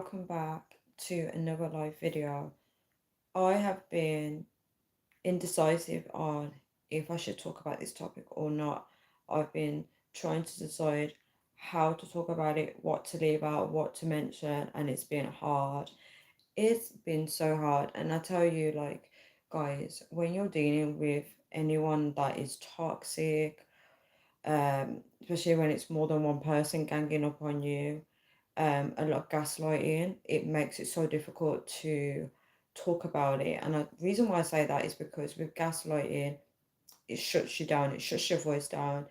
welcome back to another live video. I have been indecisive on if I should talk about this topic or not. I've been trying to decide how to talk about it, what to leave out, what to mention, and it's been hard. It's been so hard, and I tell you, like, guys, when you're dealing with anyone that is toxic, especially when it's more than one person ganging up on you, a lot of gaslighting, it makes it so difficult to talk about it. And the reason why I say that is because with gaslighting, it shuts you down, it shuts your voice down.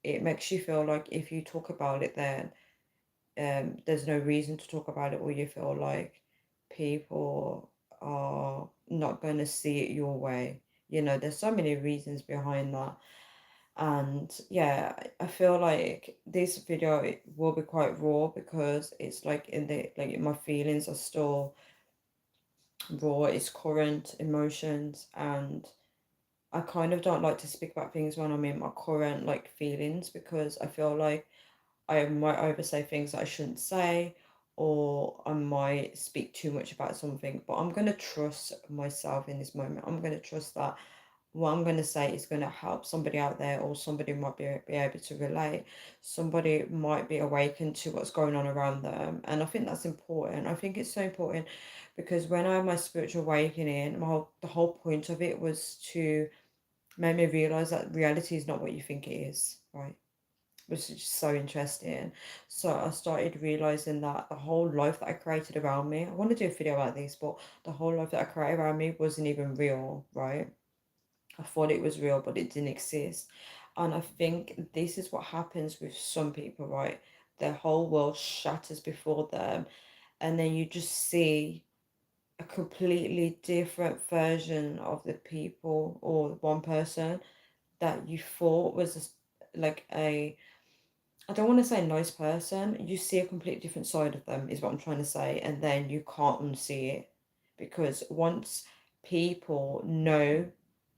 It makes you feel like if you talk about it, then there's no reason to talk about it, or you feel like people are not going to see it your way. There's so many reasons behind that. And yeah, I feel like this video it will be quite raw because it's like in the like my feelings are still raw, it's current emotions, and I kind of don't like to speak about things when I'm in my current like feelings because I feel like I might oversay things that I shouldn't say, or I might speak too much about something. But I'm gonna trust myself in this moment. I'm gonna trust that what I'm going to say is going to help somebody out there, or somebody might be able to relate. Somebody might be awakened to what's going on around them. And I think that's important. I think it's so important because when I had my spiritual awakening, the whole point of it was to make me realize that reality is not what you think it is, right? Which is just so interesting. So I started realizing that the whole life that I created around me, I want to do a video about this, but the whole life that I created around me wasn't even real, right? I thought it was real, but it didn't exist. And I think this is what happens with some people, right? Their whole world shatters before them, and then you just see a completely different version of the people or one person that you thought was like a, I don't want to say nice person. You see a completely different side of them, is what I'm trying to say, and then you can't unsee it because once people know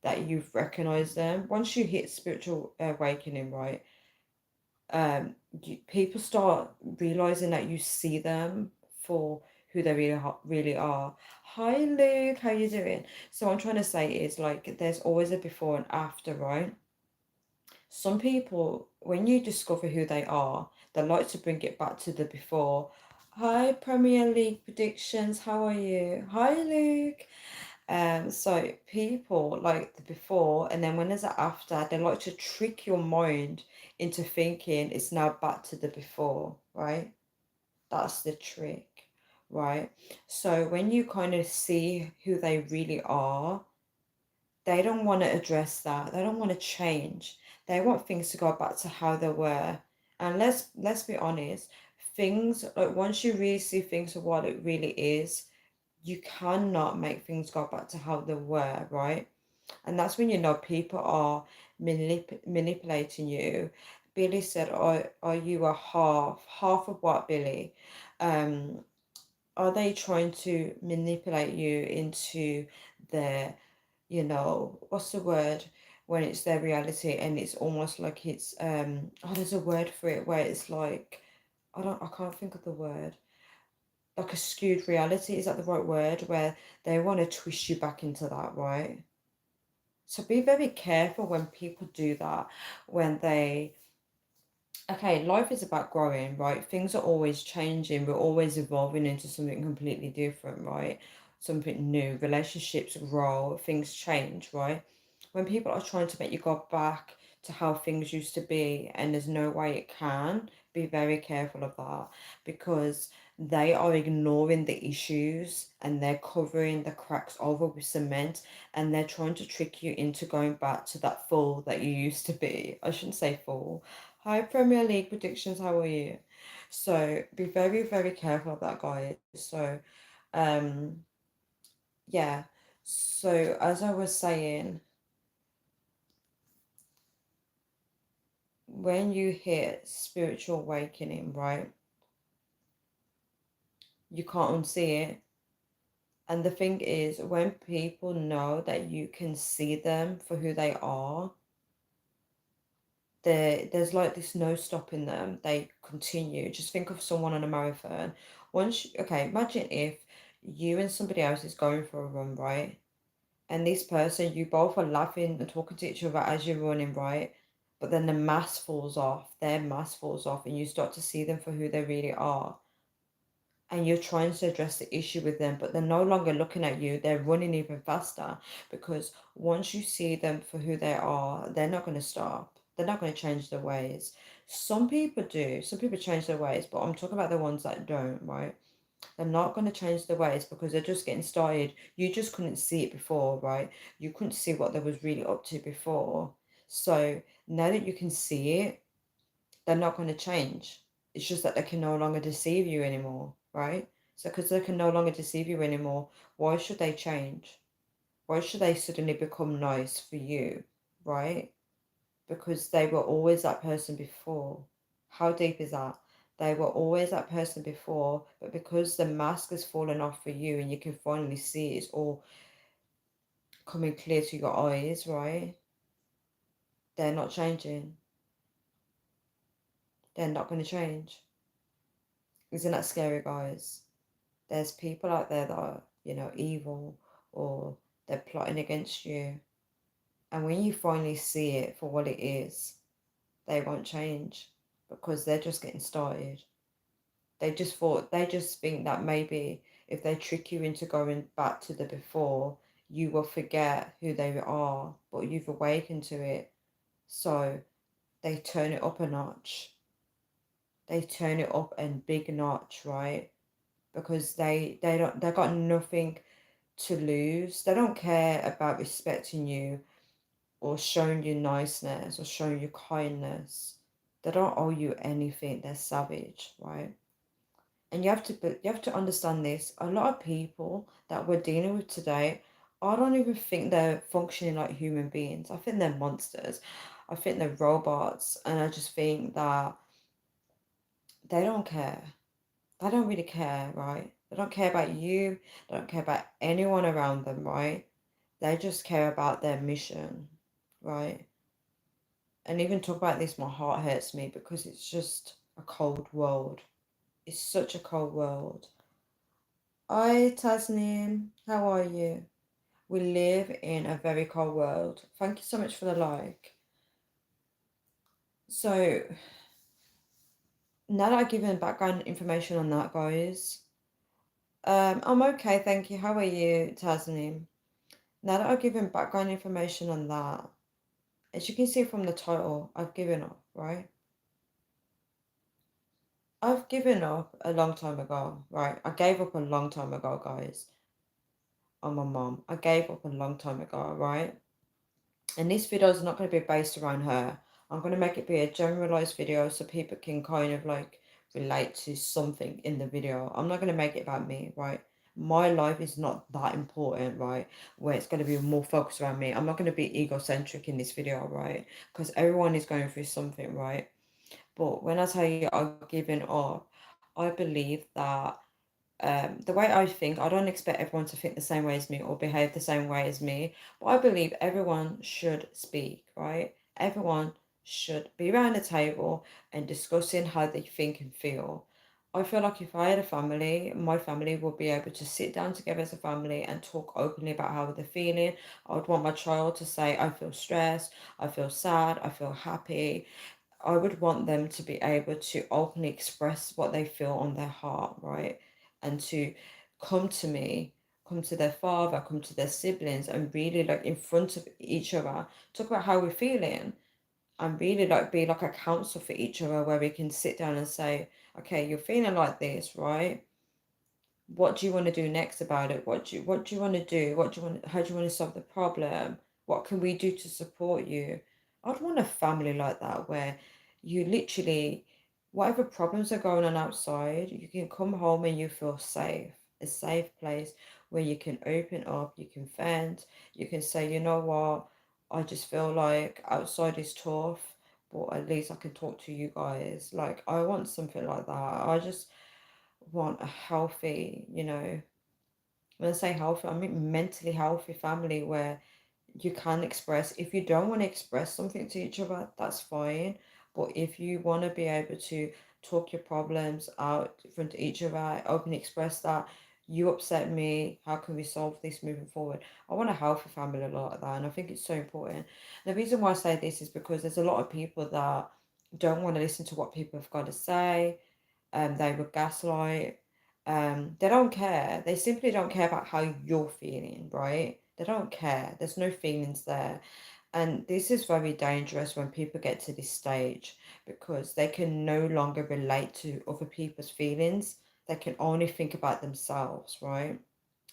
that you've recognized them, once you hit spiritual awakening, right? People start realizing that you see them for who they really are. Hi, Luke, how you doing? So what I'm trying to say is like there's always a before and after, right? Some people, when you discover who they are, they like to bring it back to the before. Hi, Premier League predictions. How are you? Hi, Luke. So people like the before, and then when there's an after, they like to trick your mind into thinking it's now back to the before, right? That's the trick, right? So when you kind of see who they really are, they don't want to address that. They don't want to change. They want things to go back to how they were. And let's be honest, things like once you really see things for what it really is, you cannot make things go back to how they were, right? And that's when you know people are manipulating you. Billy said, are you a half of what, Billy? Um, are they trying to manipulate you into their, what's the word when it's their reality and it's almost like it's oh, there's a word for it where it's like I can't think of the word, like a skewed reality, is that the right word, where they want to twist you back into that, right? So be very careful when people do that, when they, okay, life is about growing, right? Things are always changing. We're always evolving into something completely different, right? Something new. Relationships grow, things change, right? When people are trying to make you go back to how things used to be and there's no way it can, be very careful of that because they are ignoring the issues and they're covering the cracks over with cement, and they're trying to trick you into going back to that fool that you used to be. I shouldn't say fool. Hi, Premier League predictions. How are you? So be very, very careful of that, guys. So, um, yeah. So as I was saying, when you hit spiritual awakening, right, you can't unsee it. And the thing is, when people know that you can see them for who they are, there's like this no stopping them. They continue. Just think of someone on a marathon Okay, imagine if you and somebody else is going for a run, right? And this person, you both are laughing and talking to each other as you're running, right? But then the mask falls off, their mask falls off, and you start to see them for who they really are. And you're trying to address the issue with them, but they're no longer looking at you, they're running even faster, because once you see them for who they are, they're not going to stop. They're not going to change their ways. Some people do, some people change their ways, but I'm talking about the ones that don't, right? They're not going to change their ways because they're just getting started. You just couldn't see it before, right? You couldn't see what they was really up to before. So now that you can see it, they're not going to change. It's just that they can no longer deceive you anymore, right? So because they can no longer deceive you anymore, why should they change? Why should they suddenly become nice for you, right? Because they were always that person before. How deep is that? They were always that person before, but because the mask has fallen off for you and you can finally see it's all coming clear to your eyes, right? They're not changing. They're not going to change. Isn't that scary, guys? There's people out there that are, evil, or they're plotting against you. And when you finally see it for what it is, they won't change because they're just getting started. They just think that maybe if they trick you into going back to the before, you will forget who they are, but you've awakened to it. So they turn it up a notch. They turn it up a big notch, right? Because they got nothing to lose. They don't care about respecting you or showing you niceness or showing you kindness. They don't owe you anything. They're savage, right? And you have to understand this. A lot of people that we're dealing with today, I don't even think they're functioning like human beings. I think they're monsters. I think they're robots, and I just think that they don't care. They don't really care, right? They don't care about you. They don't care about anyone around them, right? They just care about their mission, right? And even talk about this, my heart hurts me because it's just a cold world. It's such a cold world. Hi, Tasneem. How are you? We live in a very cold world. Thank you so much for the like. So, now that I've given background information on that, guys, I'm okay, thank you. How are you, Tasneem? Now that I've given background information on that, as you can see from the title, I've given up, right? I've given up a long time ago, right? I gave up a long time ago, guys, on my mom. I gave up a long time ago, right? And this video is not going to be based around her. I'm going to make it be a generalized video so people can kind of like relate to something in the video. I'm not going to make it about me, right? My life is not that important, right? Where it's going to be more focused around me. I'm not going to be egocentric in this video, right? Because everyone is going through something, right? But when I tell you I've given up, I believe that the way I think, I don't expect everyone to think the same way as me or behave the same way as me, but I believe everyone should speak, right? Everyone should be around the table and discussing how they think and feel. I feel like if I had a family, my family would be able to sit down together as a family and talk openly about how they're feeling. I would want my child to say, I feel stressed, I feel sad, I feel happy. I would want them to be able to openly express what they feel on their heart, right? And to come to me, come to their father, come to their siblings, and really like in front of each other, talk about how we're feeling, and really like be like a counsel for each other where we can sit down and say, okay, you're feeling like this, right? What do you want to do next about it? What do you want to do? What do you want, how do you want to solve the problem? What can we do to support you? I'd want a family like that where you literally, whatever problems are going on outside, you can come home and you feel safe. A safe place where you can open up, you can vent, you can say, you know what, I just feel like outside is tough, but at least I can talk to you guys. Like I want something like that. I just want a healthy, when I say healthy, I mean mentally healthy family where you can express. If you don't want to express something to each other, that's fine. But if you want to be able to talk your problems out in front of each other, openly express that you upset me, how can we solve this moving forward. I want a healthy family like that, and I think it's so important. The reason why I say this is because there's a lot of people that don't want to listen to what people have got to say. They would gaslight. They don't care. They simply don't care about how you're feeling, right? They don't care. There's no feelings there. And this is very dangerous when people get to this stage because they can no longer relate to other people's feelings. They can only think about themselves, right?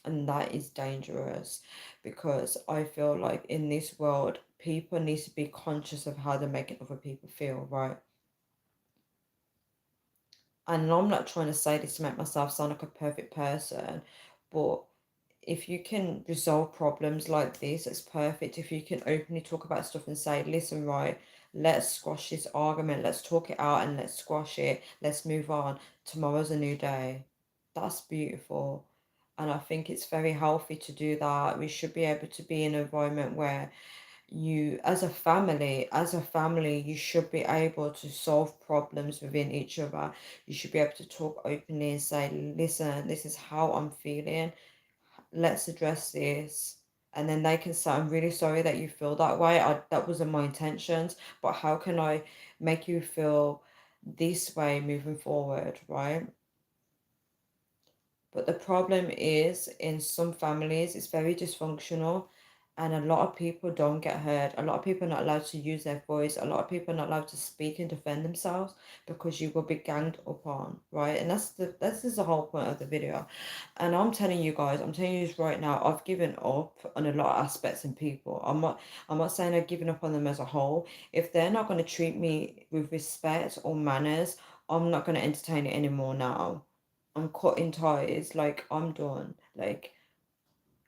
And that is dangerous because I feel like in this world, people need to be conscious of how they're making other people feel, right? And I'm not trying to say this to make myself sound like a perfect person, but if you can resolve problems like this, it's perfect. If you can openly talk about stuff and say, listen, right, let's squash this argument, let's talk it out and let's squash it, let's move on. Tomorrow's a new day. That's beautiful. And I think it's very healthy to do that. We should be able to be in an environment where you as a family you should be able to solve problems within each other. You should be able to talk openly and say, listen, this is how I'm feeling, let's address this. And then they can say, I'm really sorry that you feel that way, that wasn't my intentions, but how can I make you feel this way moving forward, right? But the problem is, in some families, it's very dysfunctional, and a lot of people don't get heard. A lot of people are not allowed to use their voice. A lot of people are not allowed to speak and defend themselves because you will be ganged up on, right? And this is the whole point of the video. And I'm telling you guys, I'm telling you this right now, I've given up on a lot of aspects and people. I'm not saying I've given up on them as a whole. If they're not going to treat me with respect or manners, I'm not going to entertain it anymore now. I'm cutting ties, like I'm done. Like,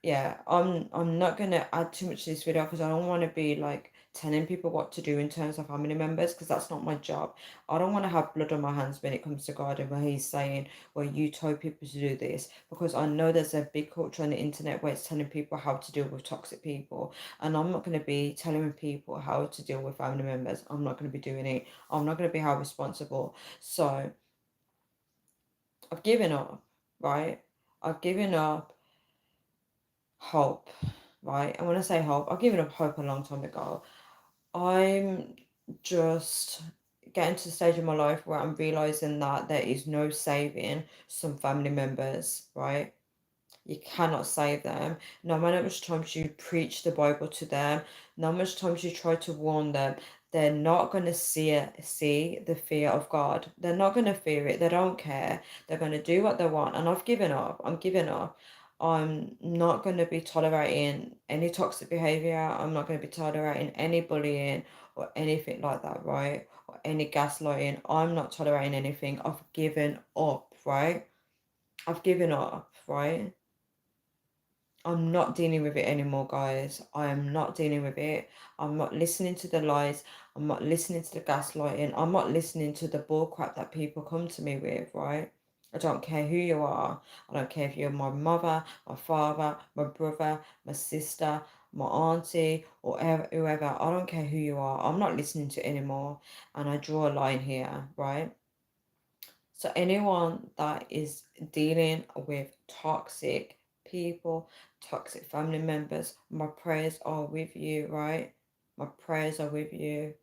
yeah, I'm not gonna add too much to this video because I don't want to be like telling people what to do in terms of family members because that's not my job. I don't want to have blood on my hands when it comes to God and where he's saying, well, you told people to do this, because I know there's a big culture on the internet where it's telling people how to deal with toxic people, and I'm not going to be telling people how to deal with family members. I'm not going to be doing it. I'm not going to be held responsible. So I've given up, right? I've given up hope, right? And when I say hope, I've given up hope a long time ago. I'm just getting to the stage in my life where I'm realizing that there is no saving some family members, right? You cannot save them. No matter how much times you preach the Bible to them, no matter how much times you try to warn them, they're not going to see the fear of God. They're not going to fear it. They don't care. They're going to do what they want. And I've given up. I'm giving up. I'm not going to be tolerating any toxic behavior. I'm not going to be tolerating any bullying or anything like that, right? Or any gaslighting. I'm not tolerating anything. I've given up, right? I've given up, right? I'm not dealing with it anymore, guys. I am not dealing with it. I'm not listening to the lies. I'm not listening to the gaslighting. I'm not listening to the bullcrap that people come to me with, right? I don't care who you are. I don't care if you're my mother, my father, my brother, my sister, my auntie, or whoever. I don't care who you are. I'm not listening to it anymore. And I draw a line here, right? So anyone that is dealing with toxic people, toxic family members, my prayers are with you, right? My prayers are with you.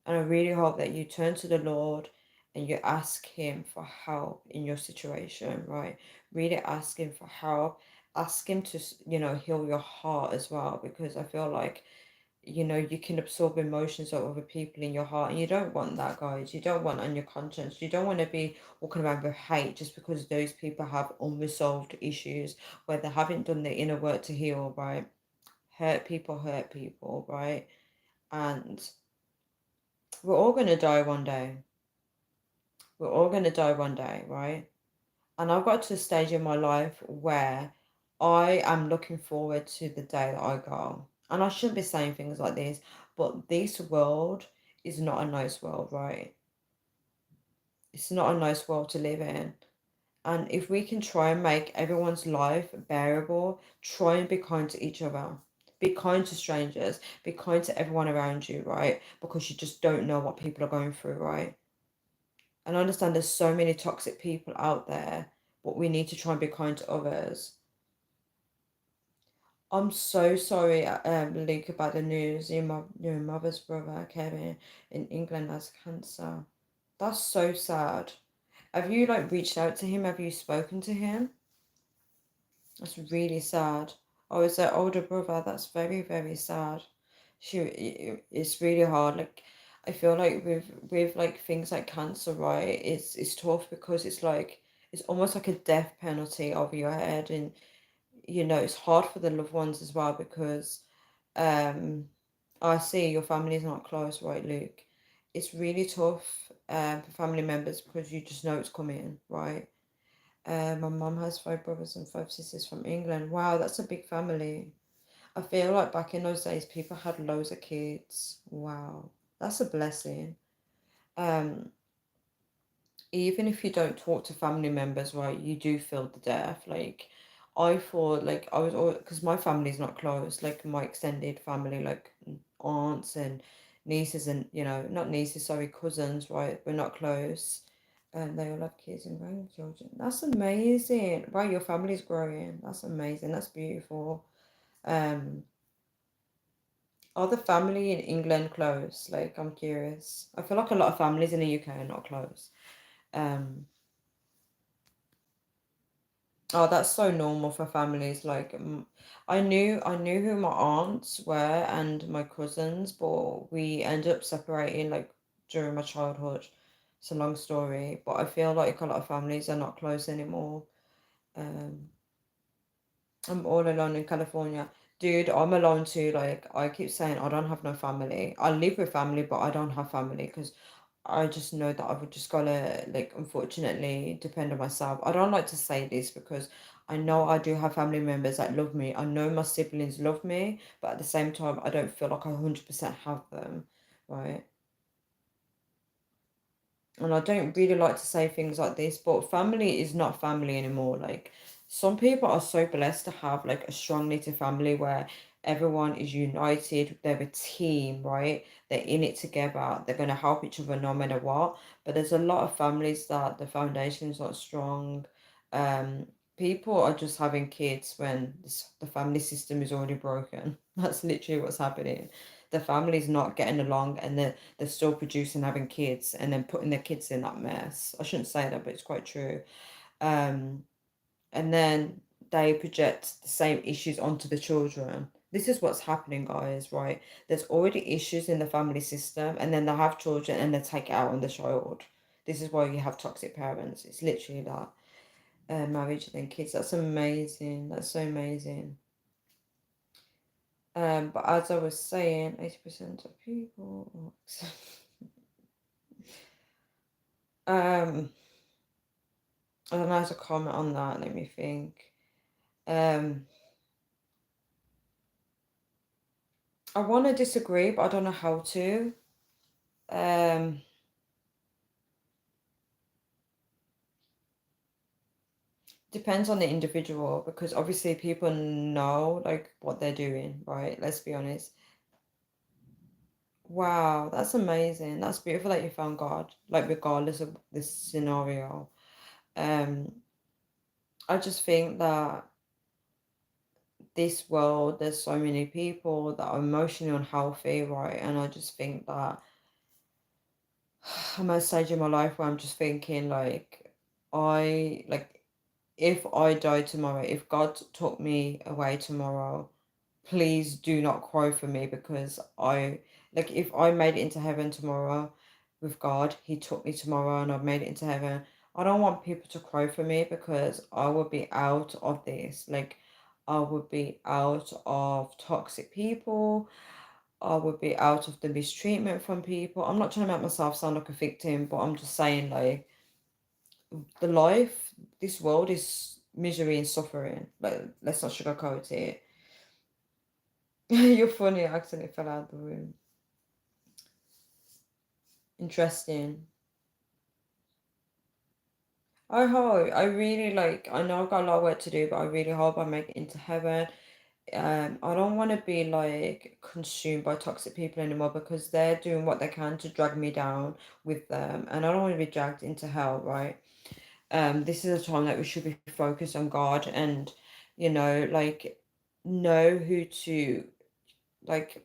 And I really hope that you turn to the Lord and you ask him for help in your situation, right? Really ask him for help. Ask him to, heal your heart as well, because I feel like you can absorb emotions of other people in your heart, and you don't want that, guys. You don't want on your conscience. You don't want to be walking around with hate just because those people have unresolved issues where they haven't done the inner work to heal, right? Hurt people, right? And we're all going to die one day. We're all going to die one day, right? And I've got to a stage in my life where I am looking forward to the day that I go. And I shouldn't be saying things like this, but this world is not a nice world, right? It's not a nice world to live in. And if we can try and make everyone's life bearable, try and be kind to each other. Be kind to strangers. Be kind to everyone around you, right? Because you just don't know what people are going through, right? And I understand there's so many toxic people out there, but we need to try and be kind to others. I'm so sorry, Luke, about the news. Your mother's brother, Kevin, in England has cancer. That's so sad. Have you like reached out to him? Have you spoken to him? That's really sad. Oh, it's their older brother. That's very, very sad. It's really hard. Like, I feel like with like things like cancer, right? It's tough because it's like it's almost like a death penalty over your head, and it's hard for the loved ones as well because um I see your family's not close, right, Luke? It's really tough for family members because you just know it's coming, right? My mum has five brothers and five sisters from England. Wow, that's a big family. I feel like back in those days, people had loads of kids. Wow, that's a blessing. Um, Even if you don't talk to family members, right, you do feel the death. Like, I thought, like, I was always, because my family's not close, like, my extended family, like, aunts and nieces, and, not nieces, sorry, cousins, right, we're not close. And they all have kids and grandchildren. That's amazing. Right, your family's growing. That's amazing. That's beautiful. Um, are the family in England close? Like, I'm curious. I feel like a lot of families in the UK are not close. Um, Oh, that's so normal for families. Like, I knew who my aunts were and my cousins, but we ended up separating like during my childhood. It's a long story, but I feel like a lot of families are not close anymore. Um, I'm all alone in California. Dude, I'm alone too. Like, I keep saying I don't have no family. I live with family, but I don't have family because I just know that I would just gotta, like, unfortunately depend on myself. I don't like to say this because I know I do have family members that love me. I know my siblings love me, but at the same time, I don't feel like I 100% have them, right? And I don't really like to say things like this, but family is not family anymore. Like, some people are so blessed to have like a strong knitted family where everyone is united, they're a team, right? They're in it together, they're gonna help each other no matter what. But there's a lot of families that the foundation is not strong. Um, People are just having kids when the family system is already broken. That's literally what's happening. The family's not getting along, and they're still producing, having kids, and then putting their kids in that mess. I shouldn't say that, but it's quite true. Um, and then they project the same issues onto the children. This is what's happening, guys, right? There's already issues in the family system, and then they have children and they take it out on the child. This is why you have toxic parents. It's literally that. Marriage and then kids. That's amazing. That's so amazing. But as I was saying, 80% of people. Um, I don't know how to comment on that. Let me think. Um, I want to disagree, but I don't know how to. Um, Depends on the individual because obviously people know like what they're doing, right? Let's be honest. Wow, that's amazing. That's beautiful that you found God, like regardless of this scenario. Um, I just think that this world, there's so many people that are emotionally unhealthy, right? And I just think that I'm at a stage in my life where I'm just thinking like like if I die tomorrow, if God took me away tomorrow, please do not cry for me because like if I made it into heaven tomorrow with God, He took me tomorrow and I've made it into heaven. I don't want people to cry for me because I would be out of this. Like, I would be out of toxic people. I would be out of the mistreatment from people. I'm not trying to make myself sound like a victim, but I'm just saying, like, the life, this world is misery and suffering. Like, let's not sugarcoat it. You're funny, I accidentally fell out of the room. Interesting. I hope, I really like, I know I've got a lot of work to do, but I really hope I make it into heaven. I don't want to be like consumed by toxic people anymore because they're doing what they can to drag me down with them, and I don't want to be dragged into hell, right? This is a time that we should be focused on God and, like, know who to, like,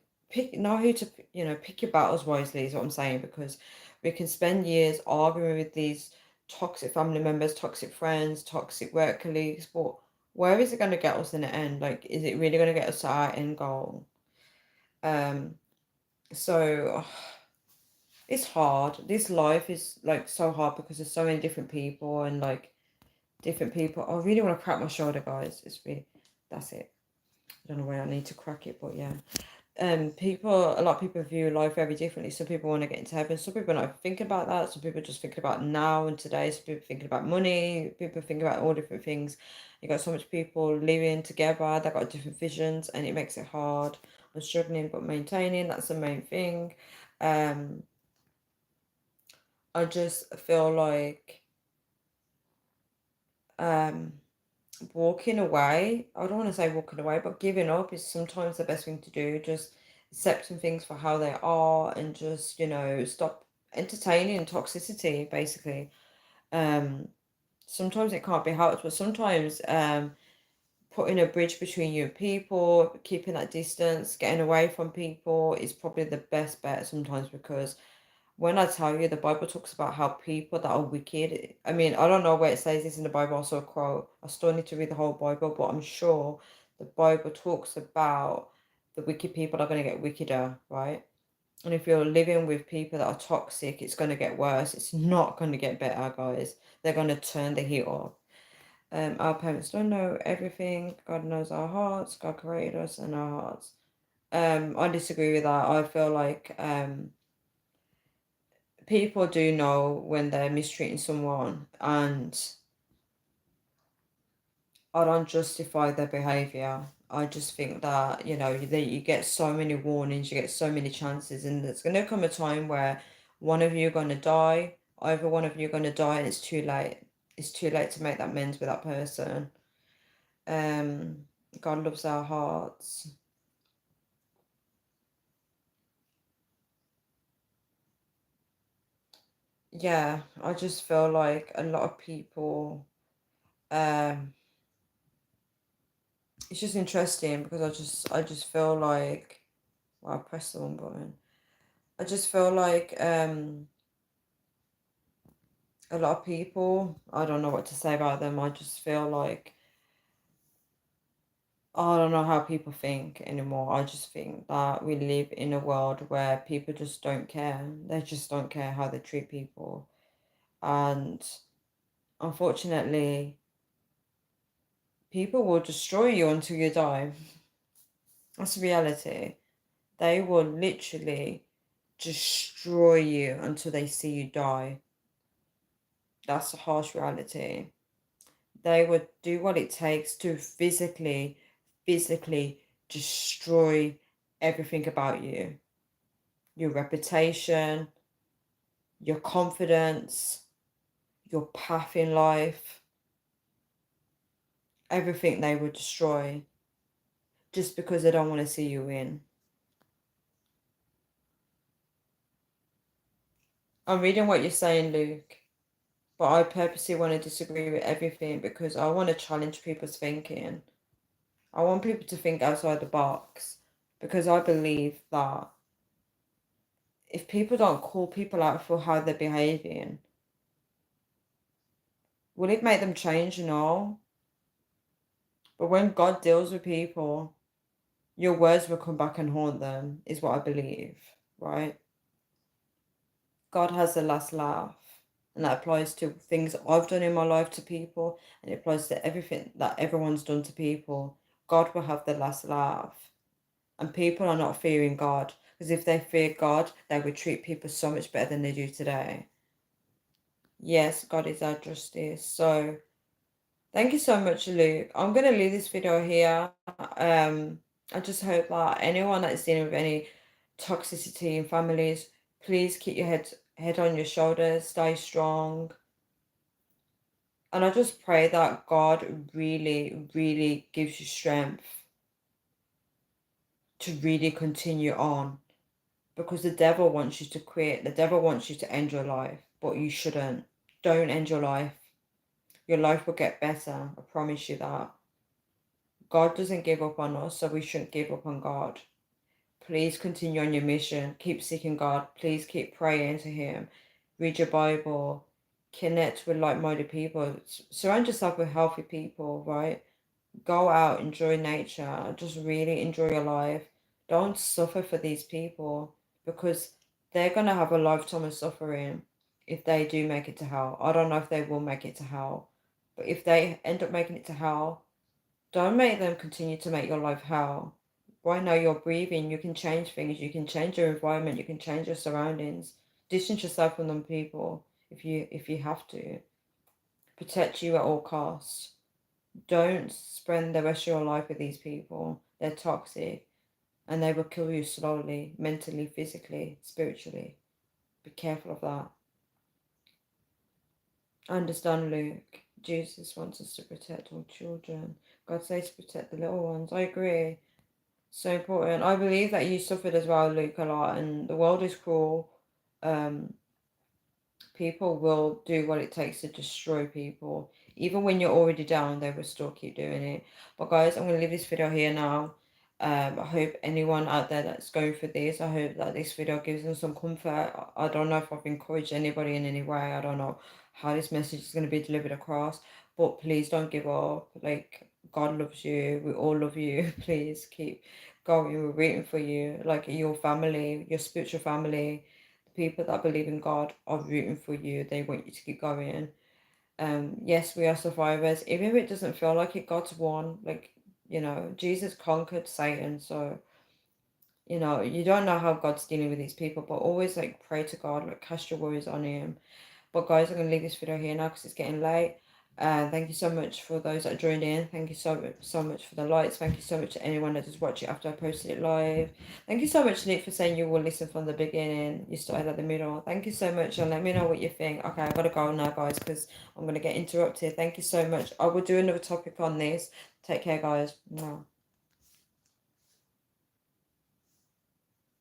know who to, pick your battles wisely is what I'm saying, because we can spend years arguing with these toxic family members, toxic friends, toxic work colleagues, but where is it going to get us in the end? Like, is it really going to get us to our end goal? Um, so it's hard. This life is like so hard because there's so many different people and like different people. I really want to crack my shoulder, guys. It's really, that's it. I don't know where I need to crack it, but yeah. A lot of people view life very differently. Some people want to get into heaven. Some people are not thinking about that. Some people are just thinking about now and today. Some people thinking about money. People thinking about all different things. You got so much people living together. They got different visions, and it makes it hard. I'm struggling, but maintaining. That's the main thing. Um, I just feel like um walking away. I don't want to say walking away, but giving up is sometimes the best thing to do. Just accepting things for how they are and just, stop entertaining toxicity, basically. Um, Sometimes it can't be helped, but sometimes putting a bridge between you and people, keeping that distance, getting away from people is probably the best bet sometimes, because when I tell you, the Bible talks about how people that are wicked, I mean, I don't know where it says this in the Bible, I saw a quote. I still need to read the whole Bible, but I'm sure the Bible talks about the wicked people are going to get wickeder, right? And if you're living with people that are toxic, it's going to get worse. It's not going to get better, guys. They're going to turn the heat up. Our parents don't know everything. God knows our hearts. God created us and our hearts. I disagree with that. I feel like people do know when they're mistreating someone, and I don't justify their behavior. I just think that, that you get so many warnings, you get so many chances, and there's going to come a time where one of you are going to die, either one of you are going to die, and it's too late. It's too late to make that amends with that person. Um, God loves our hearts. Yeah, I just feel like a lot of people, um, it's just interesting because I just feel like, well, I pressed the wrong button. I just feel like a lot of people, I don't know what to say about them. I just feel like I don't know how people think anymore. I just think that we live in a world where people just don't care. They just don't care how they treat people. And unfortunately, people will destroy you until you die. That's the reality. They will literally destroy you until they see you die. That's a harsh reality. They would do what it takes to physically destroy everything about you. Your reputation, your confidence, your path in life, everything they would destroy just because they don't want to see you win. I'm reading what you're saying, Luke, but I purposely want to disagree with everything because I want to challenge people's thinking. I want people to think outside the box because I believe that if people don't call people out for how they're behaving, will it make them change? No. But when God deals with people, your words will come back and haunt them, is what I believe, right? God has the last laugh. And that applies to things I've done in my life to people, and it applies to everything that everyone's done to people. God will have the last laugh. And people are not fearing God, because if they fear God, they would treat people so much better than they do today. Yes, God is our justice. So thank you so much, Luke. I'm gonna leave this video here. I just hope that anyone that's dealing with any toxicity in families, please keep your head on your shoulders, stay strong. And I just pray that God really, really gives you strength to really continue on, because the devil wants you to quit. The devil wants you to end your life, but you shouldn't. Don't end your life. Your life will get better. I promise you that. God doesn't give up on us, so we shouldn't give up on God. Please continue on your mission. Keep seeking God. Please keep praying to Him. Read your Bible. Connect with like-minded people. Surround yourself with healthy people, right? Go out, enjoy nature. Just really enjoy your life. Don't suffer for these people, because they're going to have a lifetime of suffering if they do make it to hell. I don't know if they will make it to hell, but if they end up making it to hell, don't make them continue to make your life hell. Right now you're breathing, you can change things, you can change your environment, you can change your surroundings. Distance yourself from them people if you have to. Protect you at all costs. Don't spend the rest of your life with these people. They're toxic and they will kill you slowly, mentally, physically, spiritually. Be careful of that. Understand, Luke. Jesus wants us to protect all children. God says to protect the little ones. I agree. So important. I believe that you suffered as well, Luke, a lot, and the world is cruel. People will do what it takes to destroy people. Even when you're already down, they will still keep doing it. But guys, I'm going to leave this video here now. I hope anyone out there that's going for this, I hope that this video gives them some comfort. I don't know if I've encouraged anybody in any way. I don't know how this message is going to be delivered across. But please don't give up. Like, God loves you. We all love you. Please keep going. We're rooting for you. Like, your family, your spiritual family, people that believe in God are rooting for you. They want you to keep going. Yes, we are survivors. Even if it doesn't feel like it, God's won. Like, Jesus conquered Satan. So, you don't know how God's dealing with these people, but always like pray to God, like cast your worries on Him. But guys, I'm going to leave this video here now because it's getting late. Thank you so much for those that joined in. Thank you so much for the likes. Thank you so much to anyone that just watched it after I posted it live. Thank you so much, Nick, for saying you will listen from the beginning. You started at the middle. Thank you so much, and let me know what you think. Okay, I've got to go now, guys, because I'm going to get interrupted. Thank you so much. I will do another topic on this. Take care, guys. Mwah.